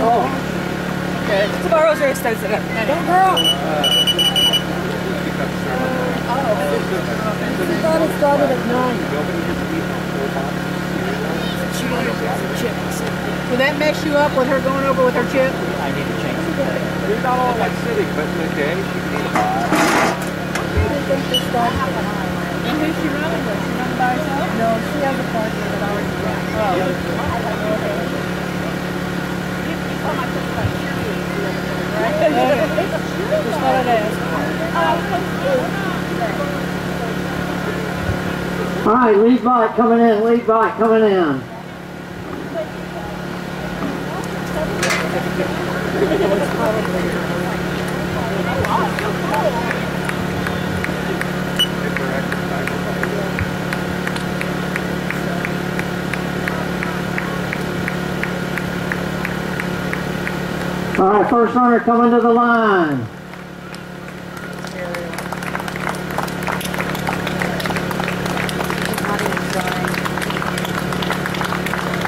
Oh. Okay. Tomorrow's very extensive. Don't girl. I thought it started at 9. Will that mess you up with her going over with her chip? I need to change it. You're not all like sitting, but okay. And who's she running with? She running by herself? No, she has a partner that already ran. Oh. You saw my sister like cheerleading the other day, right? Just what it is. All right, lead bike coming in, lead bike coming in. All right, first runner coming to the line.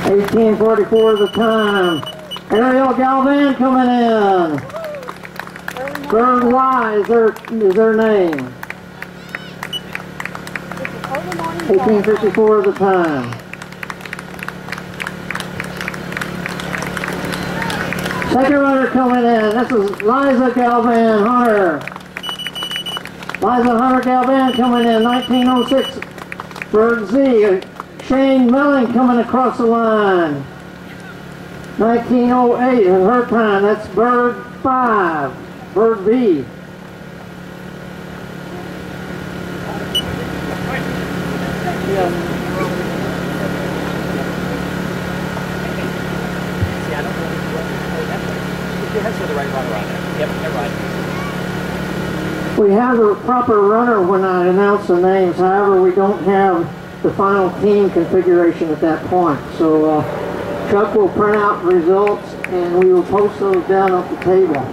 $18.44 the time. Ariel Galvan coming in. Bird Y is their name. 18.54 the time. Second runner coming in. This is Liza Galvan Hunter. Liza Hunter Galvan coming in. 1906 Bird Z. Shane Melling coming across the line. 1908 in her time. That's Bird 5. Bird B. We have the proper runner when I announce the names. However, we don't have the final team configuration at that point. So Chuck will print out results and we will post those down at the table.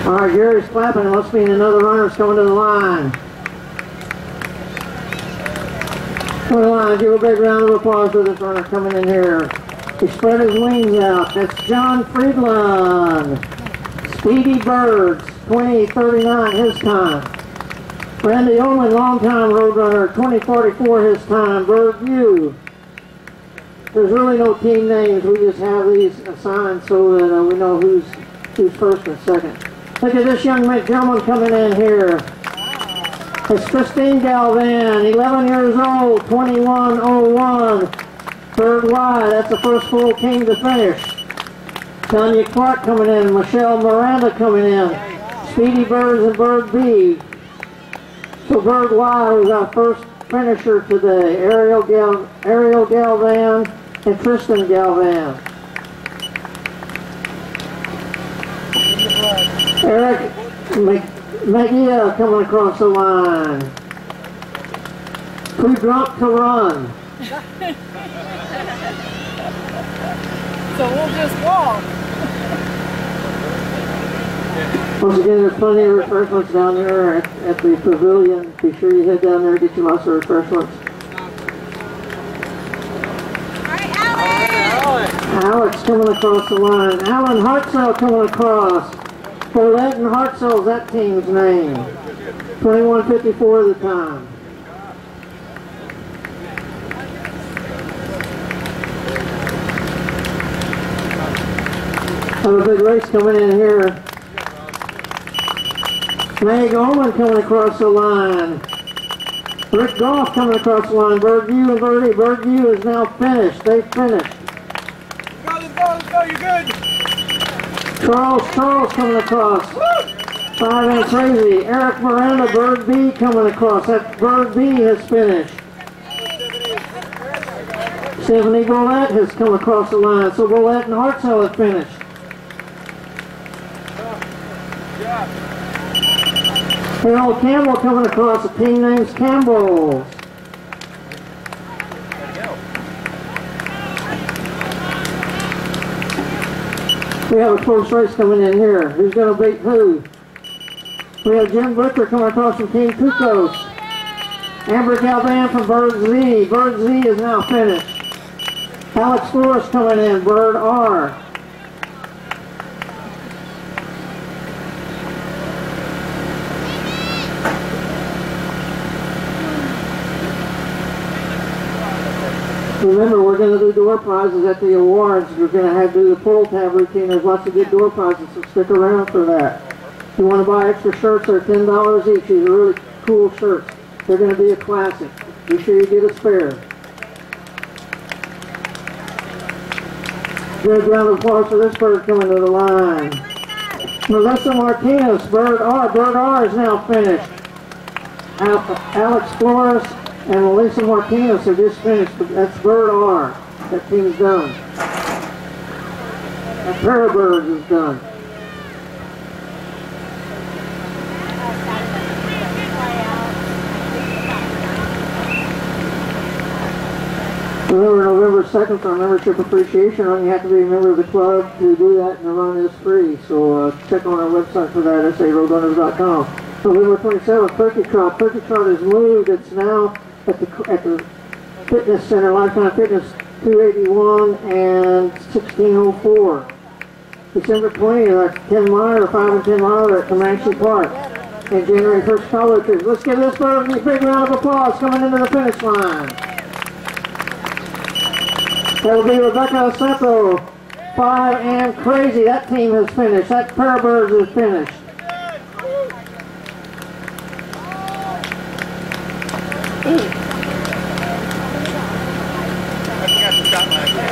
All right, Gary's clapping. It must mean another runner's coming to the line. Come to the line. Give a big round of applause for this runner coming in here. He spread his wings out. That's John Friedland. Speedy Birds, 2039 his time. Randy Oman, longtime road runner, 2044 his time. Bird U. There's really no team names. We just have these assigned so that we know who's first and second. Look at this young gentleman coming in here. It's Christine Galvan, 11 years old, 2101. Bird Y, that's the first full team to finish. Tanya Clark coming in, Michelle Miranda coming in. Speedy Birds and Bird B. So Bird Y was our first finisher today. Ariel Galvan and Tristan Galvan. Eric McGee coming across the line. Too drunk to run. So we'll just walk. Once again, there's plenty of refreshments down there at the pavilion. Be sure you head down there and get you lots of refreshments. Alex coming across the line. Alan Hartzell coming across. Paulette and Hartzell's that team's name. 21:54 the time. Have a big race coming in here. Meg Oman coming across the line. Rick Goff coming across the line. Bird U and Bird E. Bird U is now finished. They finished. Let's go, you're good. Charles coming across. 5 and crazy. Eric Miranda, bird B coming across. That bird B has finished. 70 Bolette has come across the line. So Bolette and Hartzell have finished. Harold Campbell coming across. The team name's Campbell's. We have a close race coming in here. Who's going to beat who? We have Jim Butcher coming across from Team Kukoc. Amber Galvan from Bird Z. Bird Z is now finished. Alex Flores coming in, Bird R. Remember, we're going to do door prizes at the awards. We're going to have to do the pull tab routine. There's lots of good door prizes, so stick around for that. If you want to buy extra shirts, they're $10 each. These are really cool shirts. They're going to be a classic. Be sure you get a spare. Good round of applause for this bird coming to the line. Melissa Martinez, Bird R. Bird R is now finished. Alex Flores and Melissa Martinez are just finished. That's Bird R. That team's done. That pair of birds is done. Remember, November 2nd for our membership appreciation run. You have to be a member of the club to do that, and the run is free. So check on our website for that, saroadrunners.com. November 27th, Turkey Trot. Turkey Trot is moved. It's now at the fitness center, Lifetime Fitness, 281 and 1604. December 20th, 10 mile, 5 and 10 mile at Comanche Park. And January 1st, college. Let's give this bird a big round of applause coming into the finish line. That'll be Rebecca Aceto, 5 and crazy. That team has finished. That pair of birds is finished.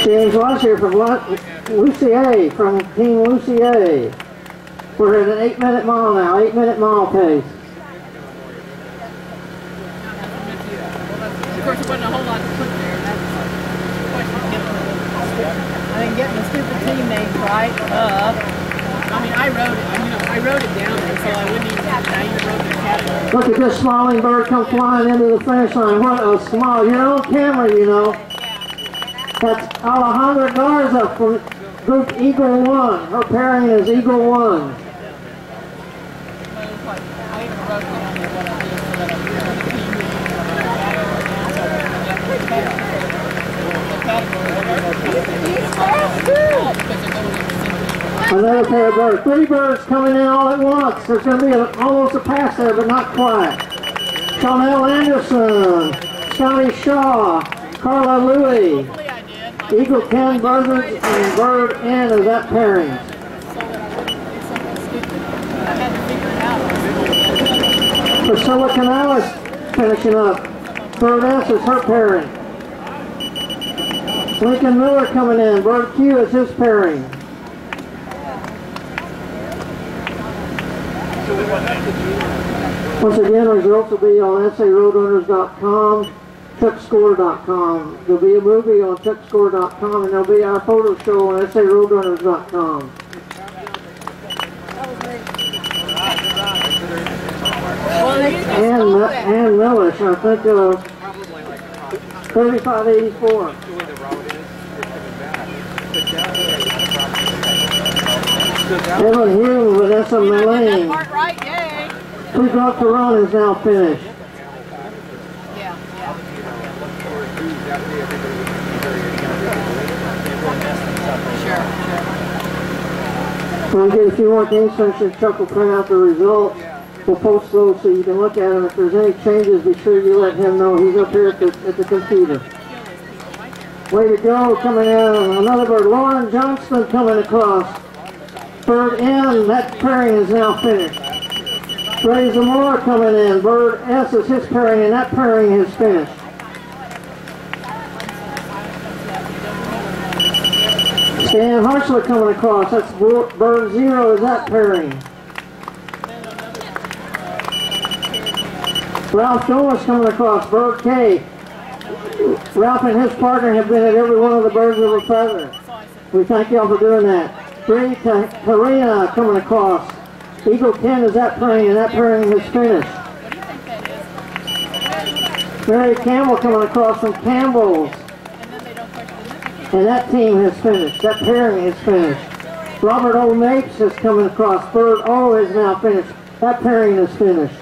James Washer from Lucy A, from Team Lucy A. We're at an 8-minute mile now, 8-minute mile pace. Of course, it wasn't a whole lot to put there. I think getting the stupid team names right. I mean, I wrote it. I wrote it down there, so I wouldn't even. I even wrote the category. Look at this smiling bird come flying into the finish line. What a smile! You're on camera, you know. That's Alejandra Garza from Group Eagle 1. Her pairing is Eagle 1. Another pair of birds. 3 birds coming in all at once. There's going to be almost a pass there, but not quite. Chanel Anderson, Scotty Shaw, Carla Louie, Eagle 10 buzzards, and Bird N is that pairing. Priscilla Canales finishing up. Bird S is her pairing. Lincoln Miller coming in. Bird Q is his pairing. Once again, results will be on saroadrunners.com, chuckscore.com. There'll be a movie on chuckscore.com, and there'll be our photo show on saroadrunners.com. And Millish, I think 3584. Evan Hume, Vanessa Mullane. Who got the run is now finished. Yeah. When we get a few more things finished, Chuck will print out the results. We'll post those so you can look at them. If there's any changes, be sure you let him know. He's up here at the computer. Way to go, coming in. Another bird, Lauren Johnston coming across. Bird N, that pairing is now finished. Ray Zamora coming in. Bird S is his pairing, and that pairing is finished. Stan Hartzler coming across. That's Bird 0 is that pairing. Ralph Domas coming across, bird K. Ralph and his partner have been at every one of the birds of a feather. We thank y'all for doing that. Bree Karina coming across. Eagle 10 is that pairing, and that pairing is finished. Mary Campbell coming across from Campbell's. And that team has finished. That pairing is finished. Robert O. Mapes is coming across. Bird O is now finished. That pairing is finished.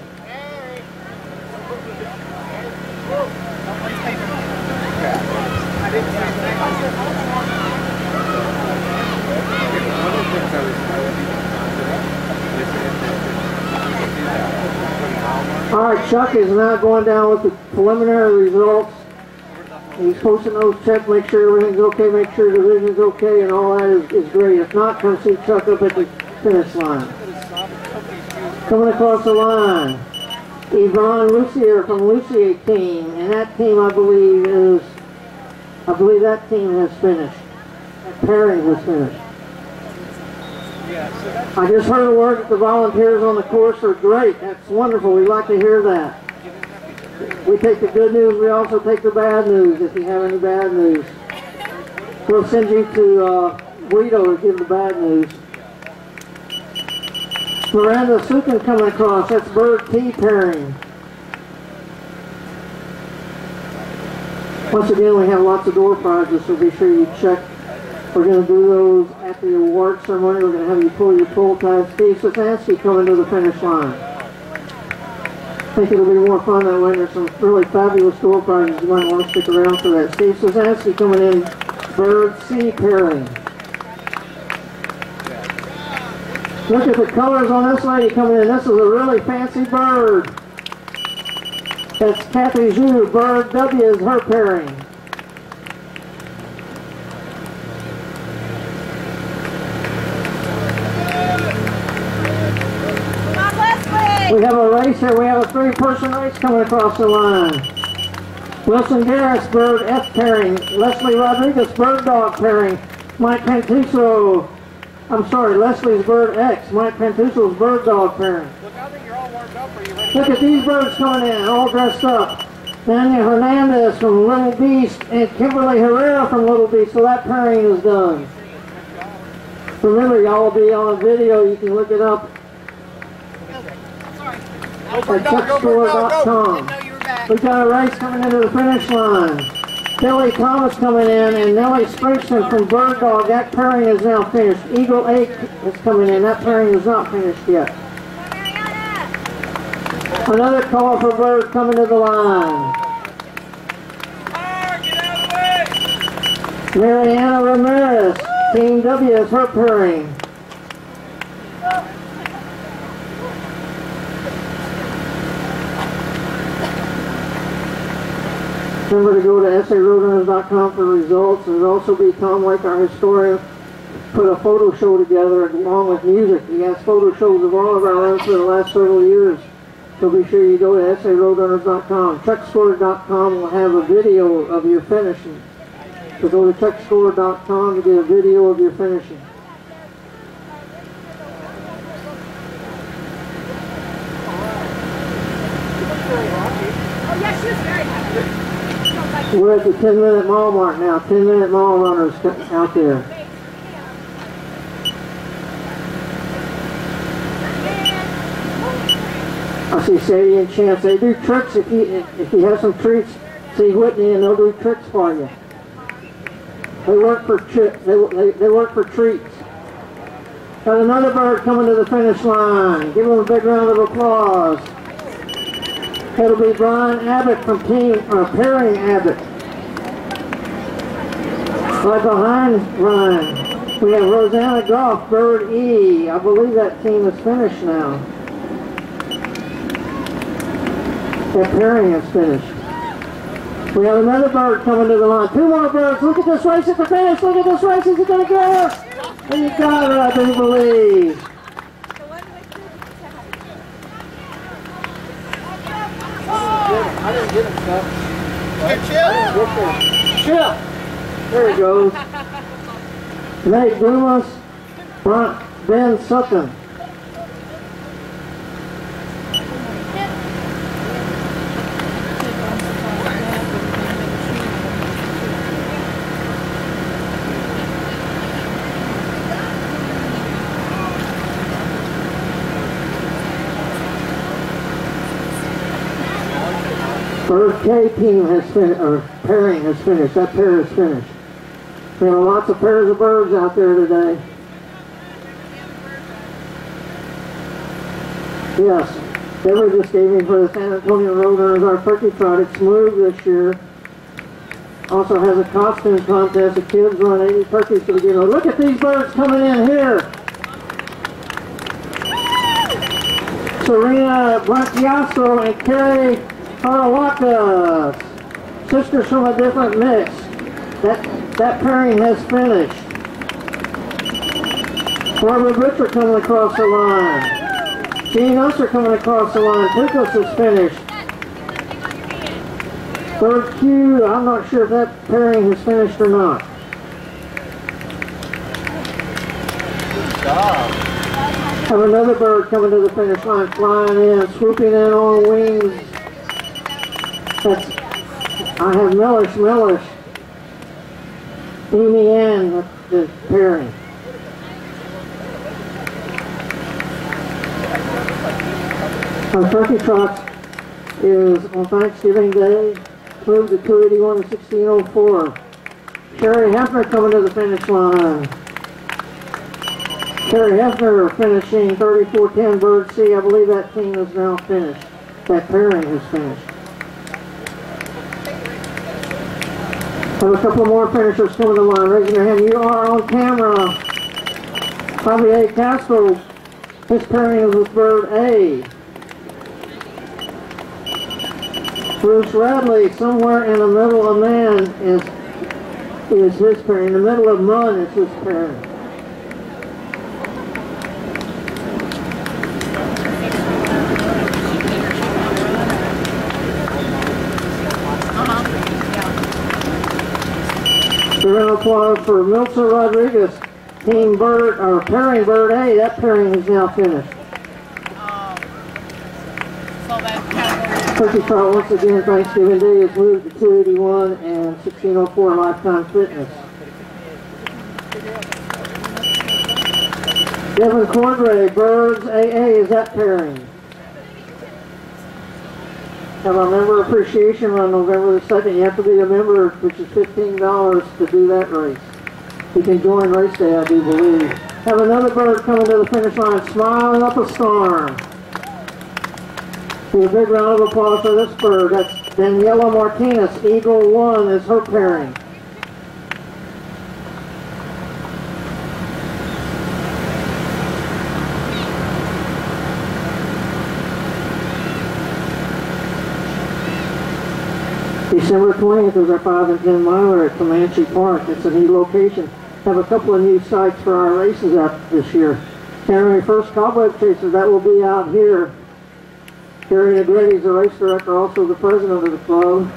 All right, Chuck is now going down with the preliminary results. He's posting those checks, make sure everything's okay, make sure the division's okay, and all that is great. If not, come see Chuck up at the finish line. Coming across the line, Yvonne Lucier from Lucier team, and that team I believe that team has finished. That pairing has finished. I just heard a word that the volunteers on the course are great. That's wonderful. We like to hear that. We take the good news. We also take the bad news if you have any bad news. We'll send you to Guido to give the bad news. Miranda Sukin coming across. That's bird T pairing. Once again, we have lots of door prizes, so be sure you check. We're going to do those at the award ceremony. We're going to have you pull your pull tab. Steve Sasansky coming to the finish line. I think it'll be more fun that way. There's some really fabulous door prizes. You might want to stick around for that. Steve Sasansky coming in, bird C pairing. Look at the colors on this lady coming in. This is a really fancy bird. That's Kathy Zhu. Bird W is her pairing. We have a race here. We have a three-person race coming across the line. Wilson Garris, bird F pairing. Leslie Rodriguez, bird dog pairing. Mike Pantuso, Leslie's bird X. Mike Pantuso's bird dog pairing. Look, I think you're all warmed up. Are you ready? Look at these birds coming in, all dressed up. Dania Hernandez from Little Beast and Kimberly Herrera from Little Beast. So that pairing is done. Remember, y'all will be on a video. You can look it up at x264.com. We've got a race coming into the finish line. Kelly Thomas coming in and Nellie Springston from Bird Dog. That pairing is now finished. Eagle 8 is coming in. That pairing is not finished yet. Another call for Bird coming to the line. Mariana Ramirez, Team W is her pairing. Remember to go to saroadrunners.com for results. There'll also be Tom Lake, our historian, put a photo show together along with music. He has photo shows of all of our runs for the last several years. So be sure you go to saroadrunners.com. Truckscore.com will have a video of your finishing. So go to truckscore.com to get a video of your finishing. Oh, yes, she was very happy. We're at the 10-minute mile mark now. 10-minute mile runners out there. I see Sadie and Chance. They do tricks if you have some treats. See Whitney and they'll do tricks for you. They work for they work for treats. Got another bird coming to the finish line. Give them a big round of applause. It'll be Brian Abbott from Pairing Abbott. Right behind Brian, we have Rosanna Goff, bird E. I believe that team is finished now. Their pairing is finished. We have another bird coming to the line. Two more birds. Look at this race at the finish. Look at this race. Is it going to go? And you got it, I do believe. I didn't get him stuff. Chip! There he goes. Nate Dumas, Ben Sutton. Bird K team has finished, or pairing has finished. That pair is finished. There are lots of pairs of birds out there today. Yes, Deborah just gave me for the San Antonio Roadrunners our turkey trot. It's moved this year. Also has a costume contest. The kids run 80 turkeys to begin with. Look at these birds coming in here. Serena Blanquiaso and Carrie Harawaka, sisters from a different mix. That pairing has finished. Barbara Butcher coming across the line. Gene Usser coming across the line. Tukos is finished. Bird Q, I'm not sure if that pairing has finished or not. Good job. Have another bird coming to the finish line, flying in, swooping in on wings. I have Mellish, Amy Ann, the pairing. Our turkey trot is on Thanksgiving Day, moved to 281 and 1604. Sherry Hefner coming to the finish line. Sherry Hefner finishing 3410 Bird C. I believe that team is now finished. That pairing is finished. Have a couple more finishers coming to the line. Raising your hand. You are on camera. Javier Castro. His pairing is with Bird A. Bruce Radley, somewhere in the middle of man, is his pairing. In the middle of Munn is his pairing. The round of applause for Milton Rodriguez, team Bird, or pairing Bird A. That pairing is now finished. Turkey trot once again, Thanksgiving Day is moved to 281 and 1604 Lifetime Fitness. Devin Cordray, Birds AA is that pairing. Have a member appreciation run November the 2nd. You have to be a member, which is $15 to do that race. You can join race day, I do believe. Have another bird coming to the finish line, smiling up a storm. Do a big round of applause for this bird. That's Daniela Martinez. Eagle 1 is her pairing. December 20th is our 5 and 10 miler at Comanche Park. It's a new location. Have a couple of new sites for our races out this year. January 1st Cobweb Chaser, that will be out here. Gary Negretti is the race director, also the president of the club.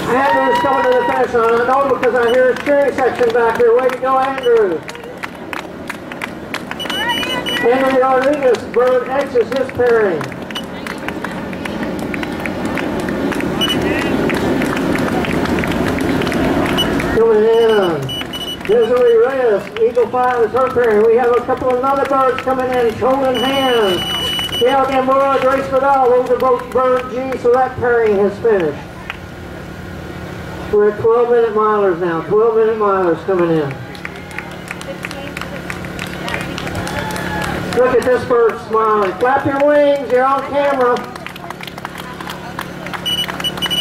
Andrew's coming to the finish line. I know because I hear his cheering section back here. Way to go, Andrew. Henry Rodriguez, Bird X is his pairing. Coming in, Desiree Reyes, Eagle 5 is her pairing. We have a couple of other birds coming in, holding hands. Gail Gamboa, Grace Vidal, those are both Bird G, so that pairing has finished. We're at 12-minute milers now, 12-minute milers coming in. Look at this bird smiling. Flap your wings, you're on camera.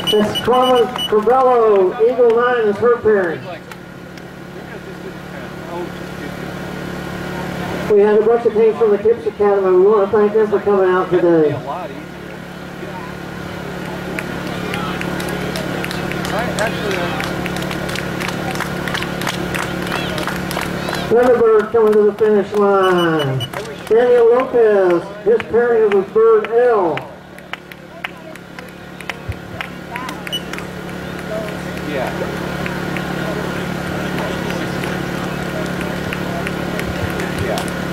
This Carmen Corbello, Eagle 9 is her pairing. We had a bunch of teams from the Kips Academy. We want to thank them for coming out today. Thunderbird coming to the finish line. Daniel Lopez, his pairing is with Bird L.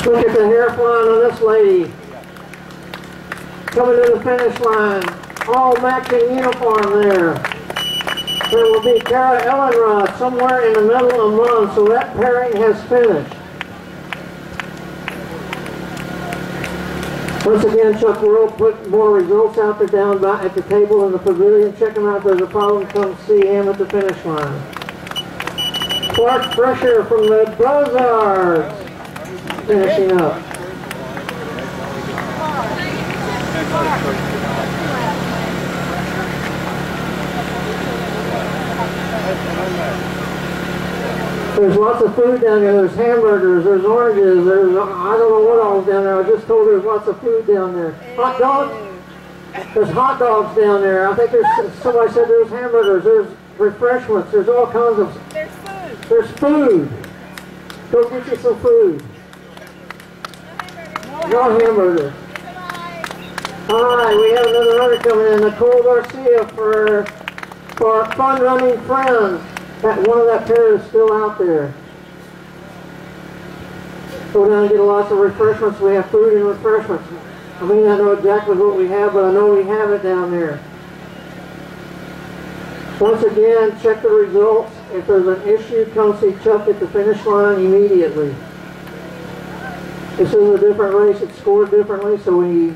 Look at the hair flying on this lady. Coming to the finish line. All matching uniform there. There will be Kara Ellenrod somewhere in the middle of the month, so that pairing has finished. Once again, Chuck will put more results out there down by, at the table in the pavilion. Check him out. If there's a problem, come see him at the finish line. Clark Fresher from the Brozards finishing up. There's lots of food down there. There's hamburgers, there's oranges, there's, I don't know what all is down there. I was just told there's lots of food down there. Hot dogs? There's hot dogs down there. I think there's, somebody said there's hamburgers, there's refreshments, there's all kinds of... There's food. There's food. Go get you some food. No hamburgers. Alright, we have another runner coming in, Nicole Garcia for Fun Running Friends. That one of that pair is still out there. Go down and get lots of refreshments. We have food and refreshments. I may not know exactly what we have, but I know we have it down there. Once again, check the results. If there's an issue, come see Chuck at the finish line immediately. This is a different race. It's scored differently, so we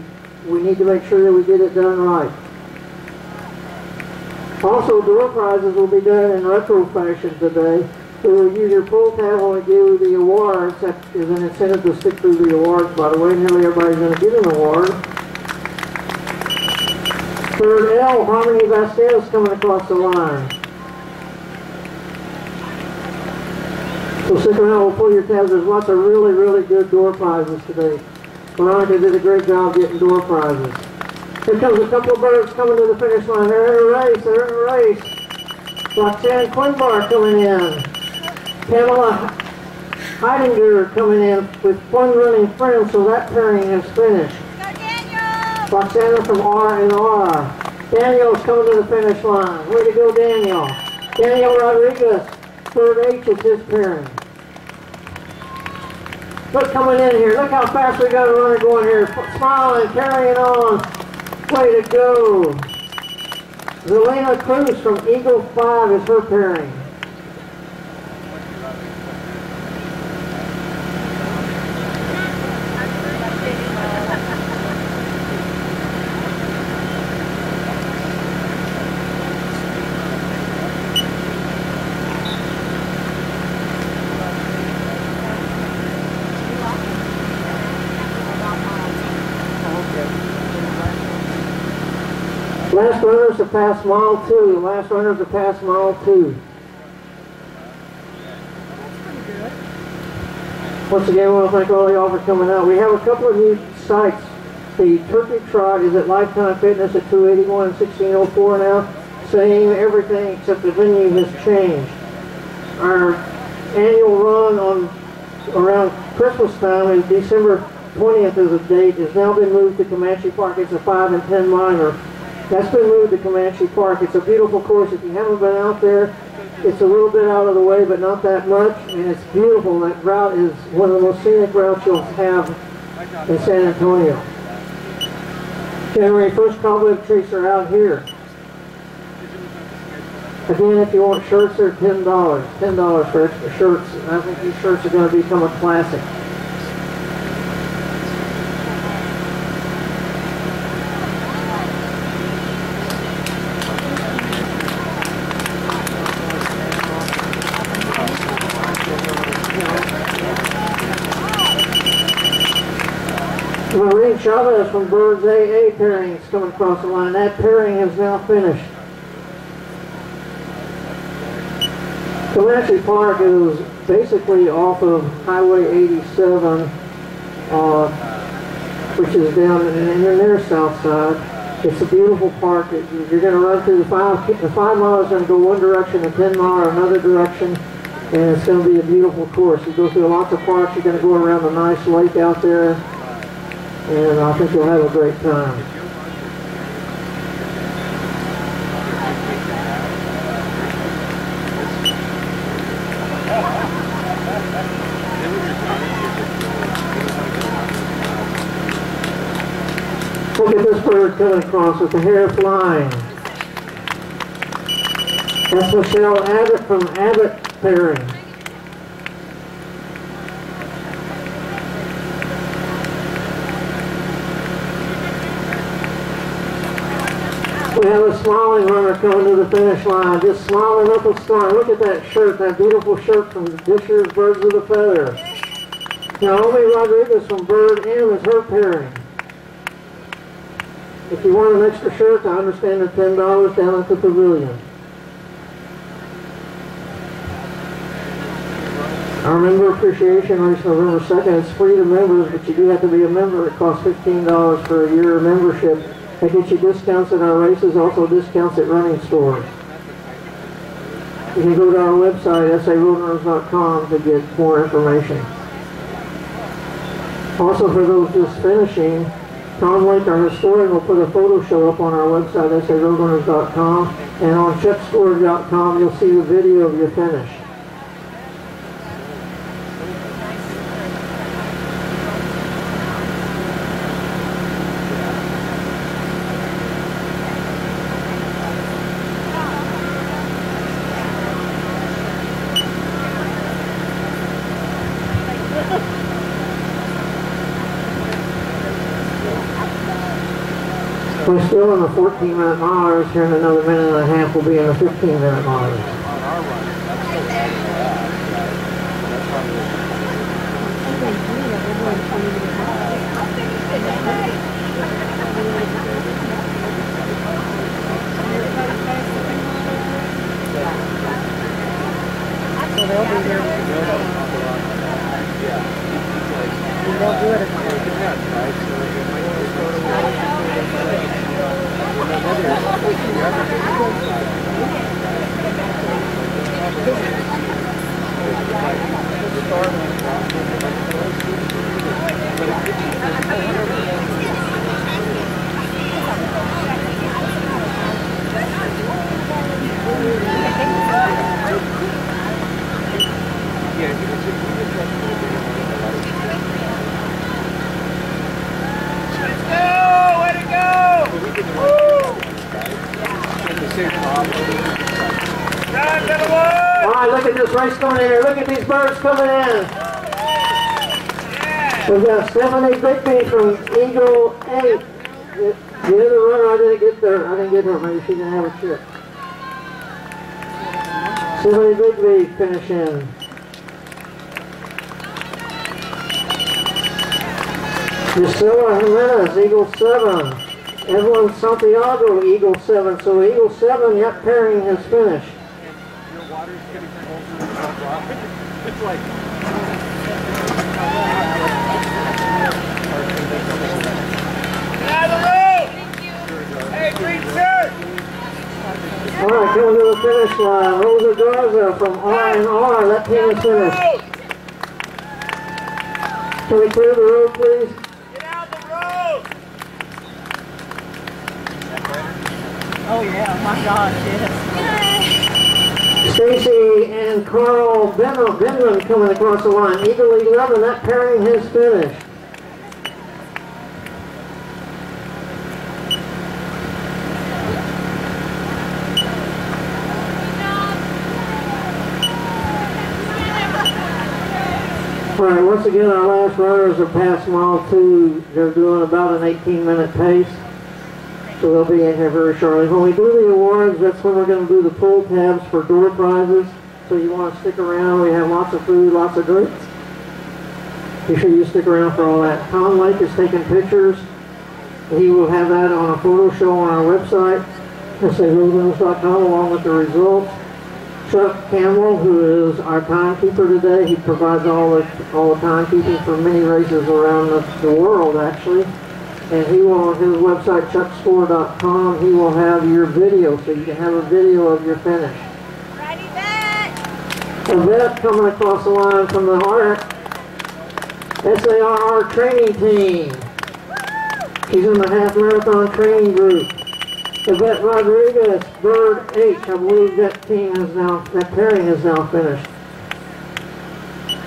need to make sure that we get it done right. Also, door prizes will be done in retro fashion today. We will use your pull tab when we do the awards. That is an incentive to stick through the awards, by the way. Nearly everybody's going to get an award. Third L, Harmony Vasquez coming across the line. So stick around, we'll pull your tabs. There's lots of really, really good door prizes today. Veronica did a great job getting door prizes. Here comes a couple of birds coming to the finish line. They're in a race, they're in a race. Roxanne Quinbar coming in. Pamela Heidinger coming in with Fun Running Friends, so that pairing has finished. Go Daniel! Roxanne from R&R. Daniel's coming to the finish line. Way to go, Daniel. Daniel Rodriguez, third H is his pairing. Look coming in here. Look how fast we got a runner going here. Smiling, carrying on. Way to go. Zelena Cruz from Eagle 5 is her pairing. Last runners to pass mile 2. Last runners to pass mile 2. Once again, I want to thank all y'all for coming out. We have a couple of new sites. The Turkey Trot is at Lifetime Fitness at 281 and 1604 now. Same everything except the venue has changed. Our annual run on around Christmas time is December 20th is the date. It's now been moved to Comanche Park. It's a 5 and 10 miler. That's been moved to Comanche Park. It's a beautiful course. If you haven't been out there, it's a little bit out of the way, but not that much, and it's beautiful. That route is one of the most scenic routes you'll have in San Antonio. January 1st cobweb treats are out here. Again, if you want shirts, they're $10. $10 for extra shirts. I think these shirts are going to become a classic. Maureen Chavez from Birds AA pairing is coming across the line. That pairing has now finished. Comanche Park is basically off of Highway 87, which is down in their south side. It's a beautiful park. You're going to run through the 5 mile is going to go one direction, and 10 mile another direction, and it's going to be a beautiful course. You go through lots of parks. You're going to go around a nice lake out there, and I think you'll have a great time. Look at this bird coming across with the hair flying. That's Michelle Abbott from Abbott Pairing. We have a smiling runner coming to the finish line, just smiling up a storm. Look at that shirt, that beautiful shirt from this year's Birds with a Feather. Naomi Rodriguez from Bird M is her pairing. If you want an extra shirt, I understand the $10 down at the pavilion. Our member appreciation race November 2nd. It's free to members, but you do have to be a member. It costs $15 for a year of membership. That gets you discounts at our races, also discounts at running stores. You can go to our website, saroadrunners.com, to get more information. Also, for those just finishing, Tom Lake, our historian, will put a photo show up on our website, saroadrunners.com, and on checkscore.com you'll see the video of your finish. We're still in the 14-minute milers. Here in another minute and a half, we'll be in the 15-minute milers. So they'll be here. And they'll do it Alright, look at this race coming in here. Look at these birds coming in. We've got Stephanie Bigby from Eagle 8. The other runner, I didn't get her. Maybe she didn't have a chip. Stephanie Bigby finishing. Priscilla Jimenez, Eagle 7. Evelyn Santiago, Eagle 7. So Eagle 7, yep, pairing has finished. Your water's getting closer to the rock. It's like... Get out of the road! Hey, green shirt! Alright, coming to the finish line. Rosa Garza from R&R. That team is finished. Can we clear the road, please? Get out the road! Oh yeah, my gosh, yes. Stacy and Carl Benlin coming across the line. Eagle 11, that pairing has finished. Alright, once again our last runners are past mile 2. They're doing about an 18-minute pace. So they'll be in here very shortly. When we do the awards, that's when we're going to do the pull tabs for door prizes. So you want to stick around. We have lots of food, lots of drinks. Be sure you stick around for all that. Tom Lake is taking pictures. He will have that on a photo show on our website, saroadrunners.com, along with the results. Chuck Campbell, who is our timekeeper today, he provides all the timekeeping for many races around the world, actually. And he will, on his website, x264.com, he will have your video, so you can have a video of your finish. Ready, bet! Yvette coming across the line from the SARR training team. She's in the half marathon training group. Yvette Rodriguez, Bird H. I believe that pairing is now finished.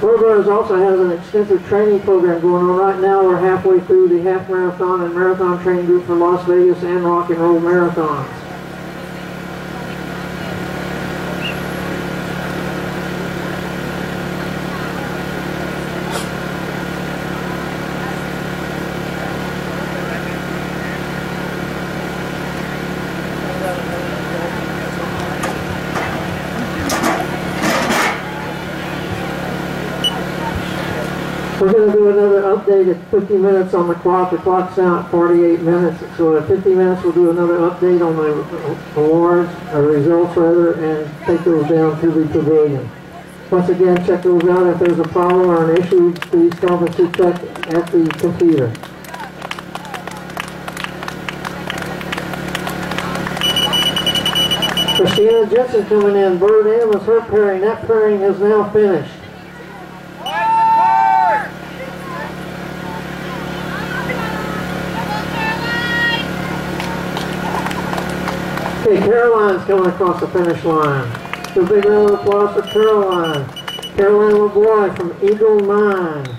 Roadrunners also has an extensive training program going on right now. We're halfway through the half marathon and marathon training group for Las Vegas and Rock and Roll marathons. We're going to do another update at 50 minutes on the clock. The clock's now at 48 minutes. So at 50 minutes, we'll do another update on the awards, or results rather, and take those down to the pavilion. Once again, check those out. If there's a problem or an issue, please come and check at the computer. Christina Jensen coming in. Bird M is her pairing. That pairing is now finished. Okay, Caroline's coming across the finish line. So a big round of applause for Caroline. Caroline LeBoy from Eagle 9.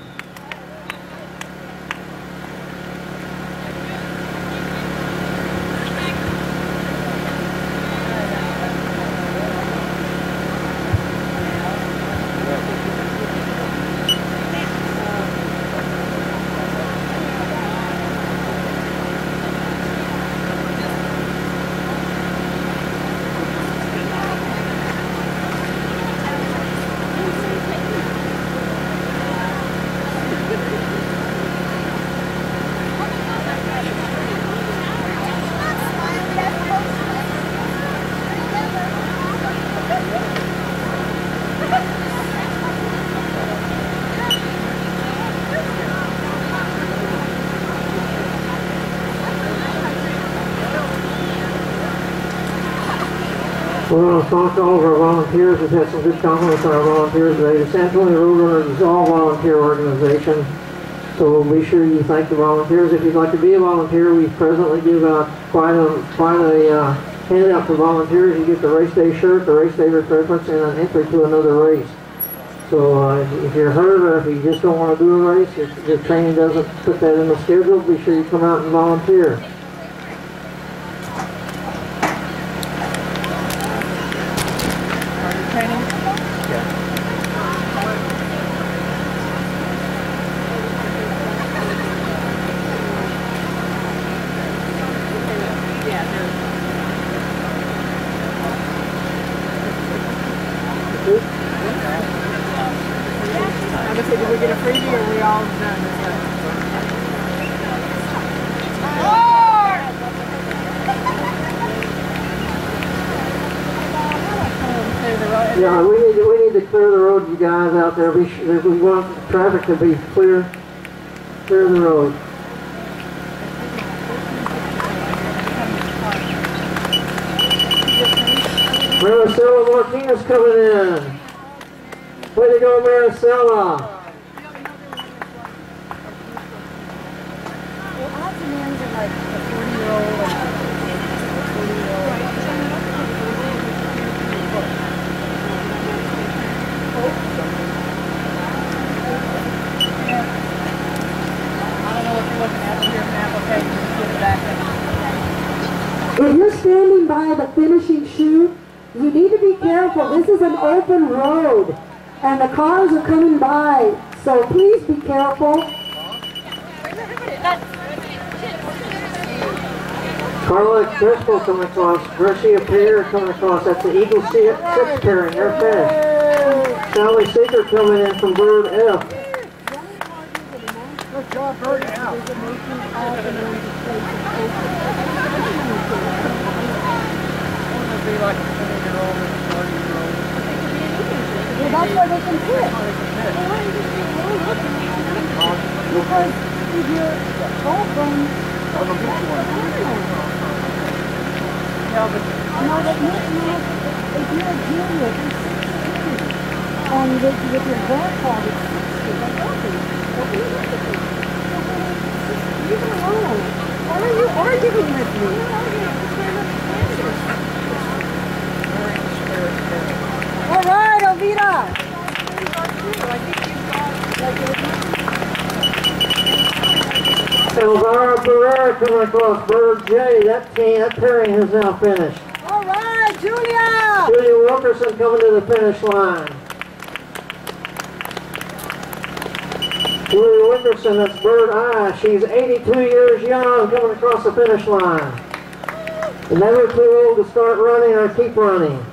We want to thank all of our volunteers. We've had some good compliments on our volunteers today. The San Antonio Roadrunners is all volunteer organization, so be sure you thank the volunteers. If you'd like to be a volunteer, we presently give out quite a handout for volunteers. You get the race day shirt, the race day refreshments, and an entry to another race. So if you're hurt or if you just don't want to do a race, if your training doesn't put that in the schedule, be sure you come out and volunteer. Did we get a freebie or are we all done? Yeah, we need to clear the road, you guys out there. We want the traffic to be clear the road. Maricela Martinez coming in. Way to go, Maricela. If you're standing by the finishing chute, you need to be careful. This is an open road, and the cars are coming by, so please be careful. Carla Crespo coming across, Garcia Pierre coming across. That's the Eagle 6 pairing. They're fast. Sally Seeker coming in from Bird F. Good job, Bird F. Be like a 20-year-old and a 30-year-old. Well, that's why they can fit. Because if you're open, Yeah, but if you're a junior, you're 16. And with your grandfather, it's 60. Like, leave it alone. Why are you arguing with me? All right, Elvira. Elvira Pereira coming across, Bird J. That pairing has now finished. All right, Julia. Julia Wilkerson coming to the finish line. Julia Wilkerson, that's Bird I. She's 82 years young, coming across the finish line. Never too old to start running or keep running.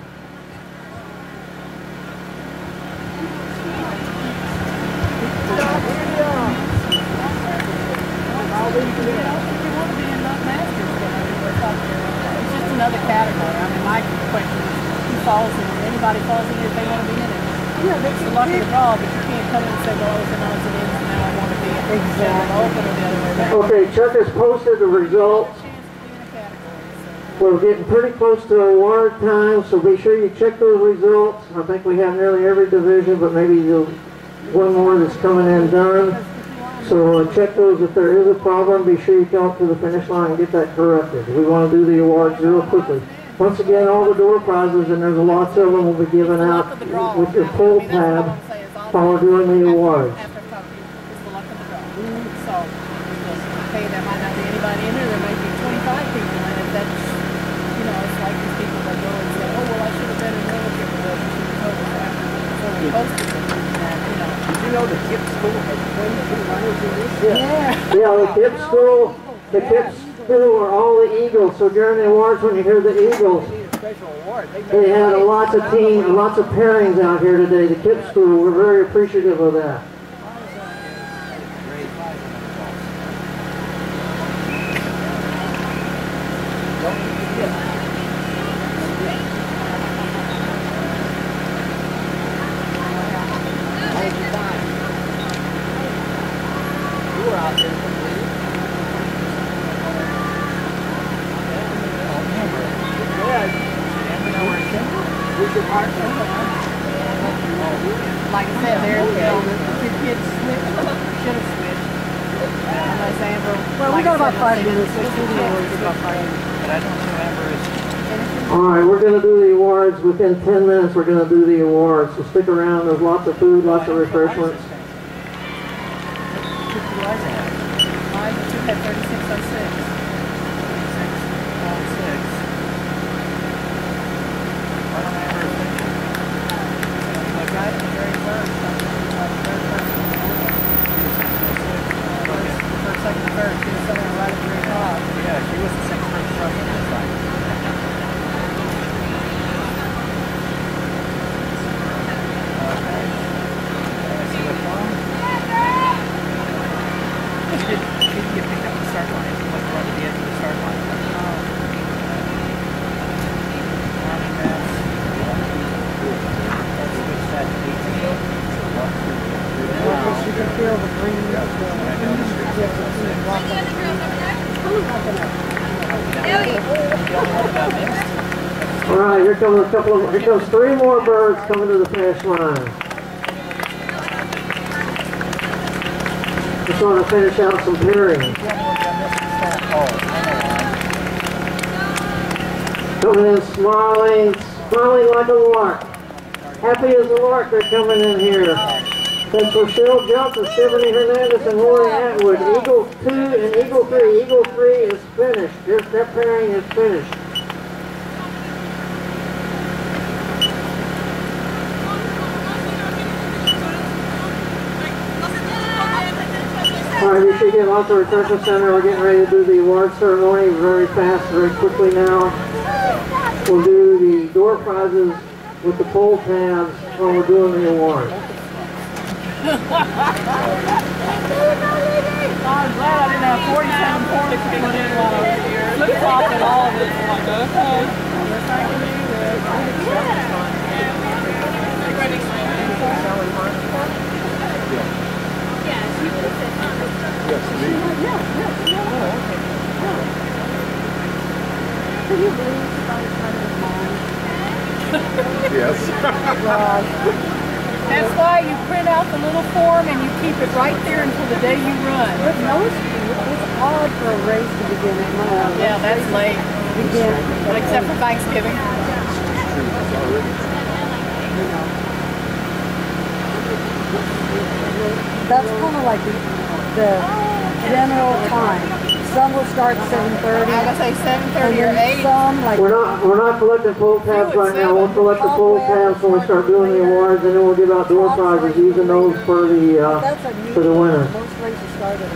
falls in, anybody falls in it, they want to be in it. Yeah, that's the luck of the draw, but you can't come in and say, well, it's an odds and ends, and now I want to be in it. Exactly. Open or the other way around. Okay, Chuck has posted the results. We're getting pretty close to award time, so be sure you check those results. I think we have nearly every division, but maybe one more that's coming in done. So check those. If there is a problem, be sure you come up to the finish line and get that corrected. We want to do the awards real quickly. Once again, all the door prizes, and there's lots of them, will be given out with your pull tab while we're doing the awards. So, okay, there might not be anybody in there. There might be 25 people in it. That's, you know, it's like these people that go and say, oh, well, I should have been in military, but you should have told us after before we posted it. You know. Did you know the KIPP school has 22 runners in this? Yeah, the KIPP school are all the Eagles. So during the awards, when you hear the Eagles, they had lots of pairings out here today. The KIPP school, we're very appreciative of that. Like I said, the two kids switched, should have switched. Unless Amber. Well, we got about 5 minutes. Let's do the awards. But I don't know Amber is. All right, we're going to do the awards. Within 10 minutes, we're going to do the awards. So stick around. There's lots of food, lots of refreshments. Mine had 3606. Right at the very first, first, second, and third. She was somewhere right at 3 o'clock. Yeah, she was the second person running this time. Okay. See what's wrong? She didn't get picked up at the start line. She must run to the edge of the start line. You can feel the breeze. All right, here comes 3 more birds coming to the finish line. Just want to finish out some pairings. Coming in smiling like a lark. Happy as a lark, they're coming in here. That's Rochelle Johnson, Stephanie Hernandez, and Lori Atwood. Eagle 2 and Eagle 3. Eagle 3 is finished. Their pairing is finished. All right, we should get lots of refreshment center. We're getting ready to do the award ceremony very fast, very quickly now. We'll do the door prizes with the poll tabs while we're doing the award. I'm glad I didn't have 47 points to put in while I was here. Flip-flopped at all of it. I'm like, okay. Yes, I can do this. Can you believe somebody's running his mind? Yes. That's why you print out the little form and you keep it right there until the day you run. It's odd for a race to begin at night. Yeah, that's late. Except for Thanksgiving. That's kind of like the general time. Some will start at 7:30. I would say 7:30 or 8. Some like We're not collecting poll tabs right now. We'll collect the poll tabs when we start doing the awards, and then we'll give out door prizes using those for the winner. Most races start at 8.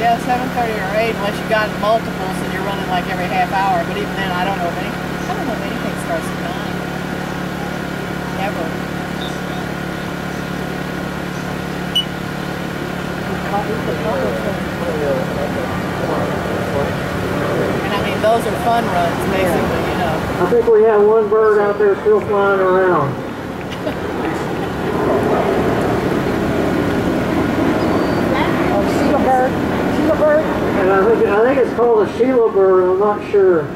Yeah, 7:30 or 8 unless you got multiples and you're running like every half hour. But even then, I don't know if anything starts at 9. Ever. And I mean, those are fun runs, basically, you know. I think we have one bird out there still flying around. Oh, Sheila bird. Sheila bird. And I think it's called a Sheila bird, I'm not sure.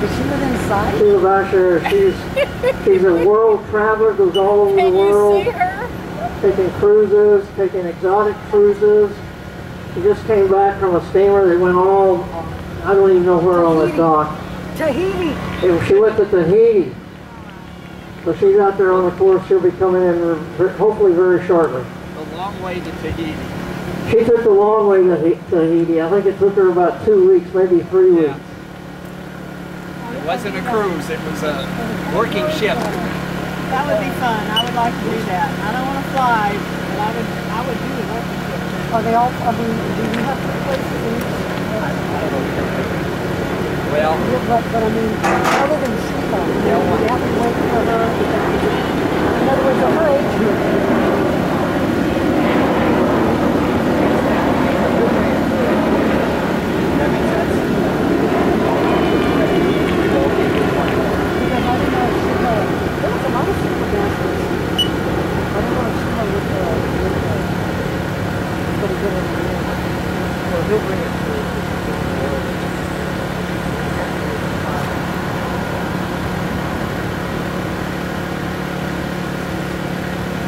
Is she within sight? Sheila Basher, she's a world traveler, goes all over the world. Can you see her? Taking cruises, taking exotic cruises. She just came back from a steamer that went all, I don't even know where on the dock. Tahiti. She went to Tahiti. So she's out there on the course. She'll be coming in hopefully very shortly. A long way to Tahiti. She took the long way to Tahiti. I think it took her about 2 weeks, maybe 3 weeks. It wasn't a cruise, it was a working ship. That would be fun. I would like to do that. I don't want to fly, but I would do a working trip. Are they all, I mean, do you have places in each? Well, But I mean, other than Sheila, you have to wait for her. In other words, at her age group. that makes sense. Because I don't know if Sheila, there was a lot of Sheila dancers. I don't know if Sheila would put a good in the end. Well, he'll bring it through.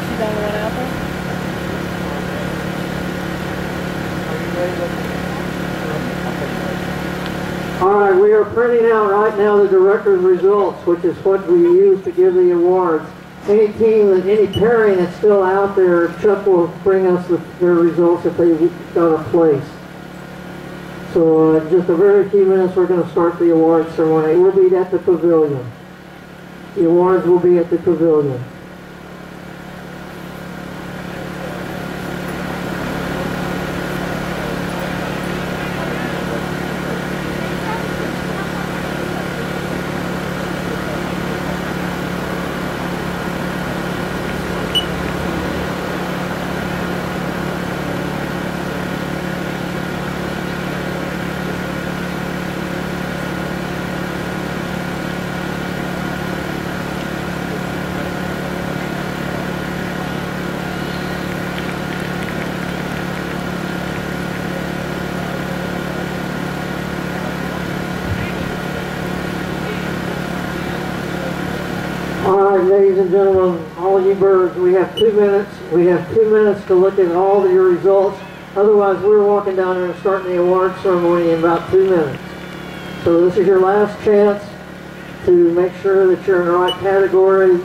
She done one out there? All right, we are printing out right now the director's results, which is what we use to give the awards. Any team, any pairing that's still out there, Chuck will bring us their results if they got a place. So in just a very few minutes, we're going to start the awards ceremony. We'll be at the pavilion. The awards will be at the pavilion. Ladies and gentlemen, all you birds, we have 2 minutes. We have 2 minutes to look at all of your results. Otherwise, we're walking down there and starting the award ceremony in about 2 minutes. So this is your last chance to make sure that you're in the right category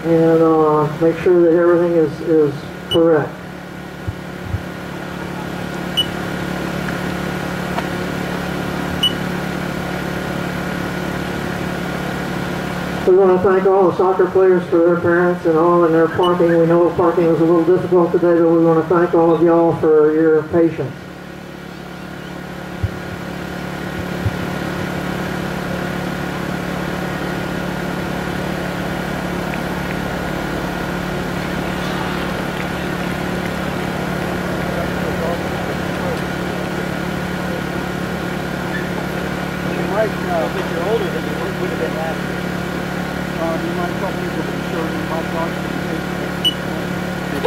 and make sure that everything is correct. We want to thank all the soccer players for their parents and all in their parking. We know parking was a little difficult today, but we want to thank all of y'all for your patience. Right now, if you're older than you would have been last year. You might tell people that you're serving hot dogs and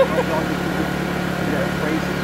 hot dogs is crazy.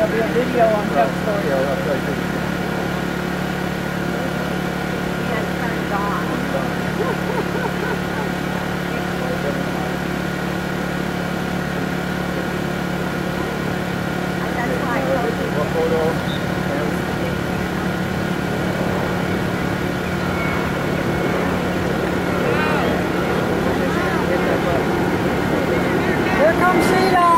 There'll be a video on Chuck's story. Yeah, that's right. He has turned on. That's why I told you. What photo? Here comes Sheila!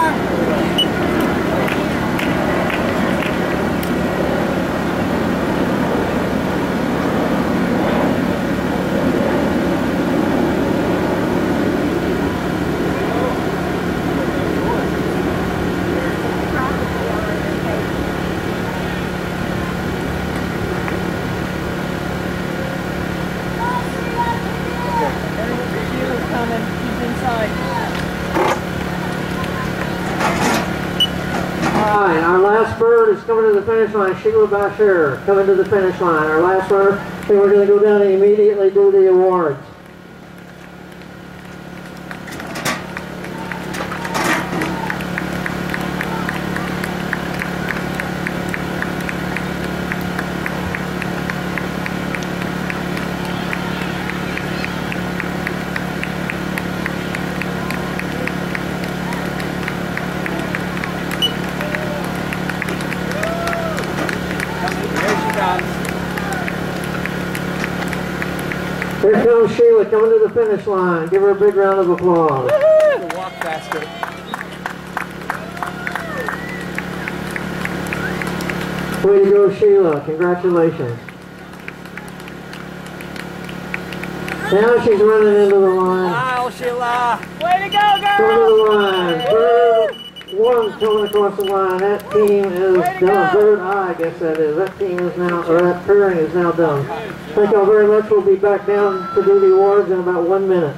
Sheila's coming. She's inside. Alright, our last bird is coming to the finish line. Sheila Bashir coming to the finish line. Our last runner. Then we're going to go down and immediately do the awards. Here comes Sheila coming to the finish line. Give her a big round of applause. The walk faster. Way to go, Sheila. Congratulations. Now she's running into the line. Wow, Sheila. Way to go, Coming girl! to the line. Bird one coming across the line. That team is done. Bird I guess that is. That team is now, or that pairing is now done. Thank y'all very much. We'll be back down to do the awards in about 1 minute.